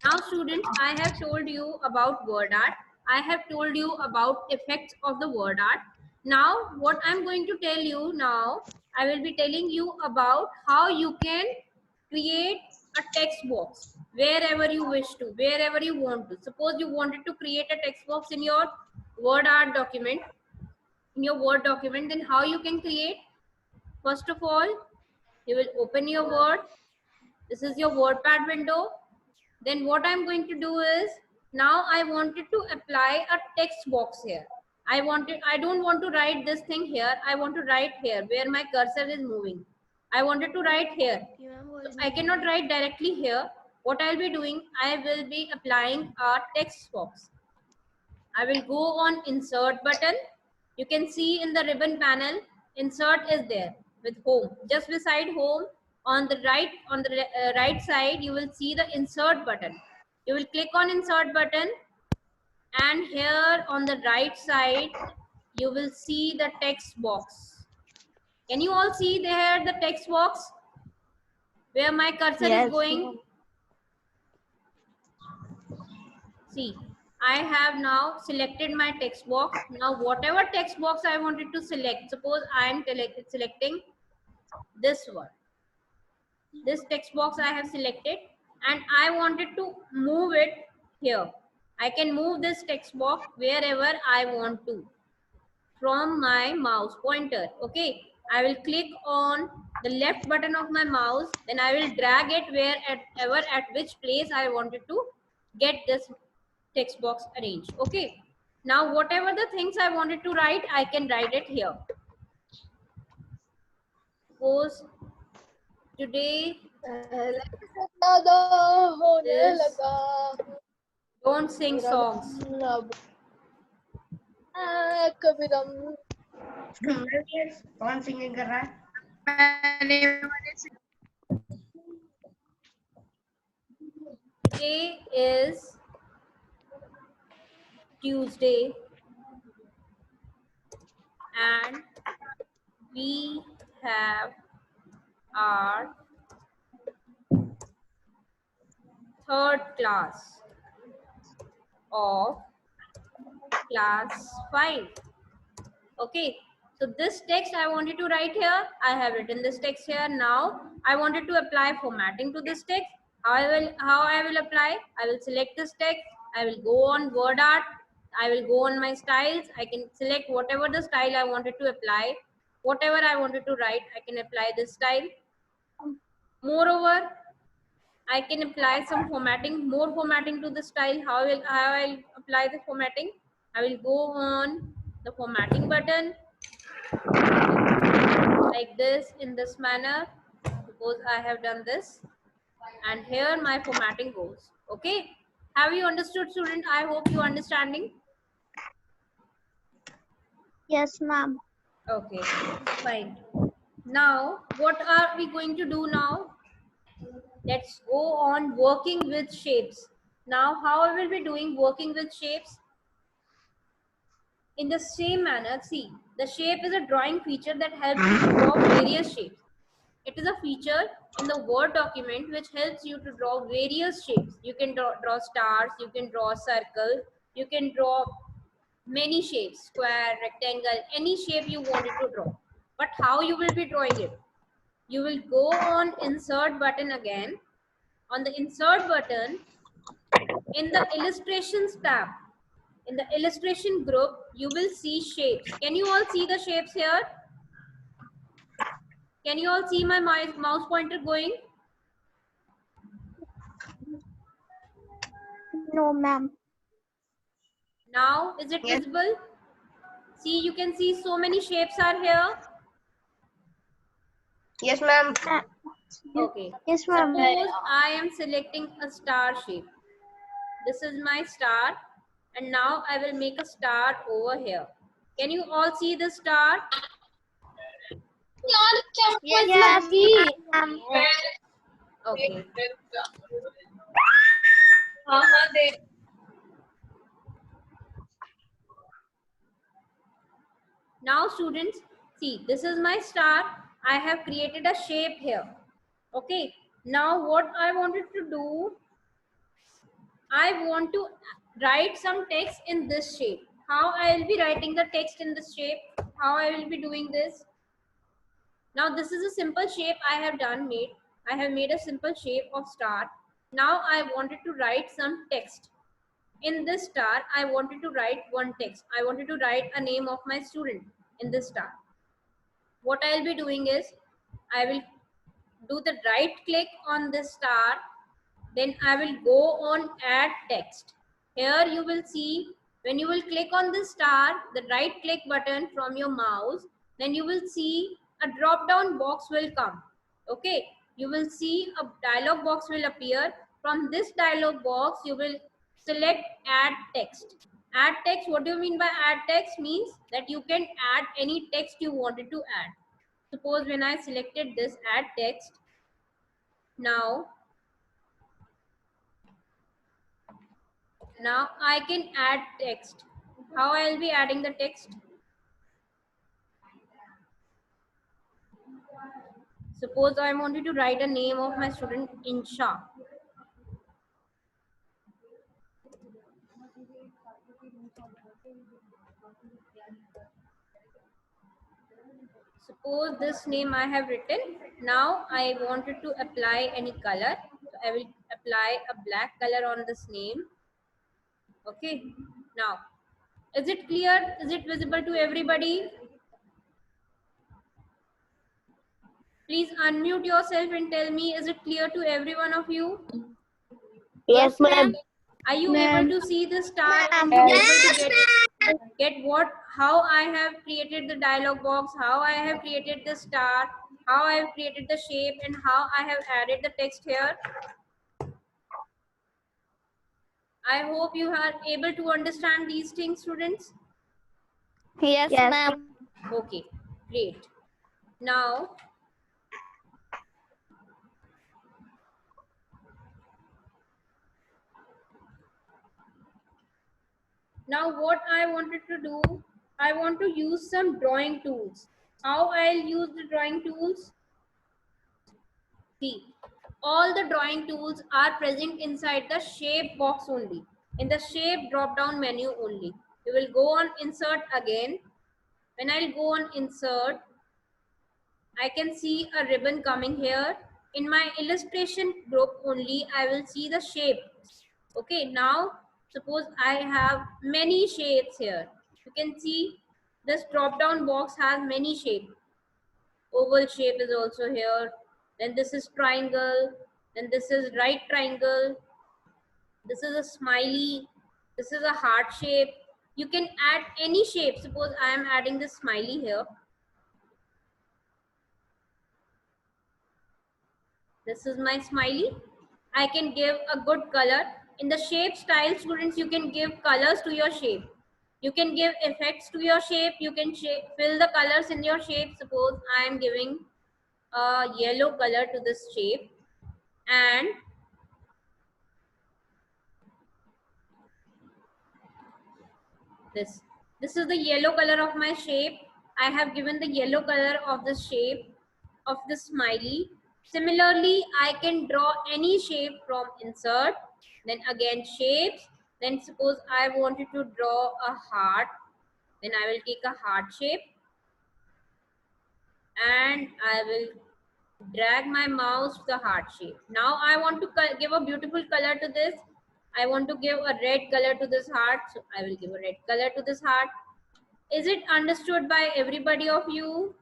Now students, I have told you about word art. I have told you about effects of the word art. Now what I'm going to tell you now, I will be telling you about how you can create a text box wherever you wish to, wherever you want to. Suppose you wanted to create a text box in your word art document, in your Word document, then how you can create? First of all, you will open your Word. This is your WordPad window. Then what I'm going to do is, now I wanted to apply a text box here. I don't want to write this thing here. I want to write here where my cursor is moving. I wanted to write here. So I cannot write directly here. What I'll be doing, I will be applying a text box. I will go on insert button. You can see in the ribbon panel, insert is there with home. Just beside home, on the right side, you will see the insert button. You will click on insert button, and here on the right side, you will see the text box. Can you all see there the text box where my cursor is going? See, I have now selected my text box. Now whatever text box I wanted to select, suppose I am selecting this one. This text box I have selected, and I wanted to move it here. I can move this text box wherever I want to from my mouse pointer. Okay, I will click on the left button of my mouse, then I will drag it wherever at which place I wanted to get this text box arranged. Okay, now whatever the things I wanted to write, I can write it here. Suppose today is, don't sing songs. कौन singing कर रहा है? Today is Tuesday and we have our third class of class 5. Okay, so this text I wanted to write here. I have written this text here. Now I wanted to apply formatting to this text. How I will apply? I will select this text. I will go on word art. I will go on my styles. I can select whatever the style I wanted to apply. Whatever I wanted to write, I can apply this style. Moreover, I can apply some formatting, more formatting to the style. How I'll apply the formatting? I will go on the formatting button like this, in this manner. Suppose I have done this, and here my formatting goes. Okay, have you understood, student? I hope you are understanding. Yes, ma'am. Okay, fine. Now what are we going to do now? Let's go on working with shapes. Now how I will be doing working with shapes? In the same manner, see, the shape is a drawing feature that helps you to draw various shapes. It is a feature in the Word document which helps you to draw various shapes. You can draw stars, you can draw circles, you can draw many shapes, square, rectangle, any shape you wanted to draw. But how you will be drawing it? You will go on insert button again. On the insert button, in the illustrations tab, in the illustration group, you will see shapes. Can you all see the shapes here? Can you all see my mouse pointer going? No, ma'am. Now, is it visible? See, you can see so many shapes are here. Yes, ma'am. Okay. Yes, ma'am. Suppose I am selecting a star shape. This is my star, and now I will make a star over here. Can you all see the star? Yes, ma'am. Okay. Now students, see, this is my star. I have created a shape here. Okay. Now what I wanted to do, I want to write some text in this shape. How I will be writing the text in this shape? How I will be doing this? Now this is a simple shape I have made. I have made a simple shape of star. Now I wanted to write some text. In this star, I wanted to write one text. I wanted to write a name of my student in this star. What I will be doing is, I will do the right click on this star. Then I will go on add text. Here you will see, when you will click on this star, the right click button from your mouse, then you will see a drop down box will come. Okay, you will see a dialog box will appear. From this dialog box, you will select add text. Add text, what do you mean by add text? Means that you can add any text you wanted to add. Suppose when I selected this add text, now I can add text. How I will be adding the text? Suppose I wanted to write a name of my student Insha. Suppose this name I have written. Now I wanted to apply any color. So I will apply a black color on this name. Okay. Now, is it clear? Is it visible to everybody? Please unmute yourself and tell me, is it clear to every one of you? Yes, ma'am. Are you Ma'am. able to see the star? Ma'am. Are you able to get what, how I have created the dialog box, how I have created the star, how I have created the shape, and how I have added the text here? I hope you are able to understand these things, students. Yes, ma'am. Okay, great. Now, what I wanted to do, I want to use some drawing tools. How I'll use the drawing tools? See, all the drawing tools are present inside the shape box only, in the shape drop down menu only. You will go on insert again. When I'll go on insert, I can see a ribbon coming here. In my illustration group only, I will see the shape. Okay, now suppose I have many shapes here. You can see this drop down box has many shapes. Oval shape is also here. Then this is triangle. Then this is right triangle. This is a smiley. This is a heart shape. You can add any shape. Suppose I am adding this smiley here. This is my smiley. I can give a good color. In the shape style, students, you can give colors to your shape. You can give effects to your shape. You can fill the colors in your shape. Suppose I am giving a yellow color to this shape, and this is the yellow color of my shape. I have given the yellow color of the shape of the smiley. Similarly, I can draw any shape from insert, then again shapes. Then suppose I wanted to draw a heart, then I will take a heart shape and I will drag my mouse to the heart shape. Now I want to give a beautiful color to this. I want to give a red color to this heart, so I will give a red color to this heart. Is it understood by everybody of you?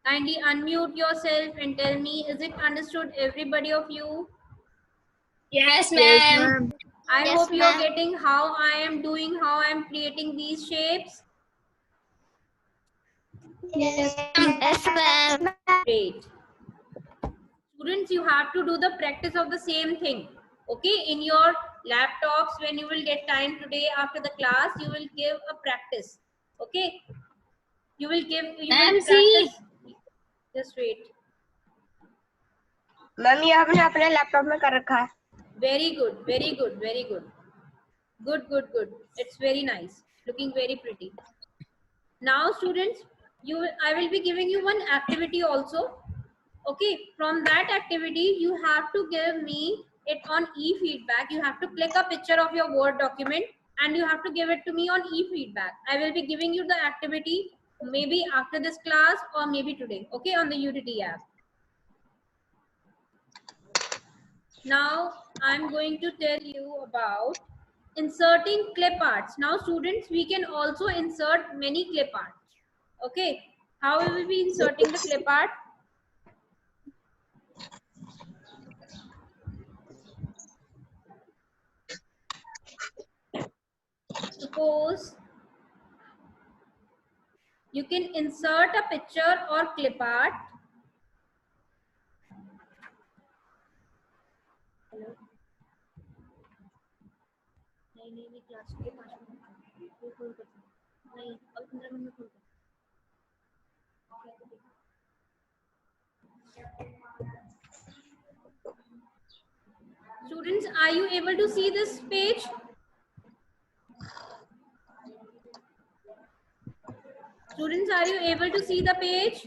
Kindly unmute yourself and tell me, is it understood everybody of you? Yes, ma'am. I Yes, hope you are ma'am. getting how I am doing, how I am creating these shapes. Yes, ma'am. Great. Students, you have to do the practice of the same thing. Okay, in your laptops, when you will get time today after the class, you will give a practice. Okay, you will practice. Just wait. Ma'am ये आपने अपने laptop में कर रखा है. Very good, very good, very good. Good, good, good. It's very nice. Looking very pretty. Now, students, I will be giving you one activity also. Okay, from that activity, you have to give me it on e-feedback. You have to click a picture of your Word document and you have to give it to me on e-feedback. I will be giving you the activity maybe after this class or maybe today, okay, on the UTT app. Now I'm going to tell you about inserting clip arts. Now students, we can also insert many clip arts. Okay, how we will be inserting the clip art? Suppose you can insert a picture or clip art. Hello. नहीं class के 5 minute phone कर नहीं अब 15 minute में phone कर Students, are you able to see this page? Students, are you able to see the page?